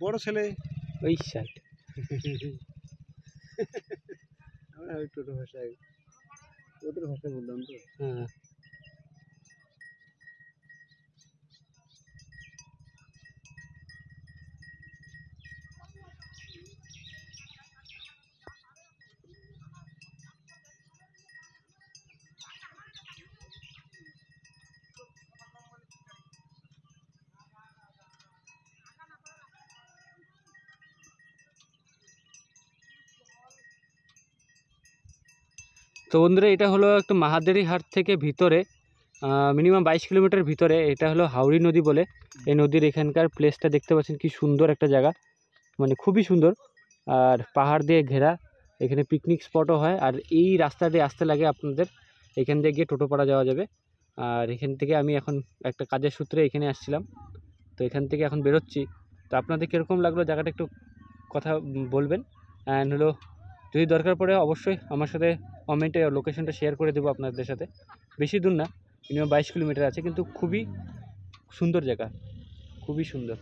বড় ছেলে ওই সাইড। আমরা ওই টোটো ভাষায় ওদের ভাষায় বললাম তো। হ্যাঁ তো বন্ধুরা, এটা হলো একটু মাহাদেরি হাট থেকে ভিতরে মিনিমাম 22 কিলোমিটার ভিতরে। এটা হলো হাওড়ি নদী বলে। এই নদীর এখানকার প্লেসটা দেখতে পাচ্ছেন, কি সুন্দর একটা জায়গা, মানে খুবই সুন্দর। আর পাহাড় দিয়ে ঘেরা, এখানে পিকনিক স্পটও হয়। আর এই রাস্তা দিয়ে আসতে লাগে আপনাদের, এখান দিয়ে গিয়ে টোটোপাড়া যাওয়া যাবে। আর এখান থেকে আমি এখন একটা কাজের সূত্রে এখানে আসছিলাম, তো এখান থেকে এখন বেরোচ্ছি। তো আপনাদের কীরকম লাগলো জায়গাটা একটু কথা বলবেন। অ্যান্ড হলো যদি দরকার পড়ে অবশ্যই আমার সাথে কমেন্টে লোকেশনটা শেয়ার করে দেবো আপনাদের সাথে। বেশি দূর না, মিনিমাম 22 কিলোমিটার আছে, কিন্তু খুবই সুন্দর জায়গা, খুবই সুন্দর।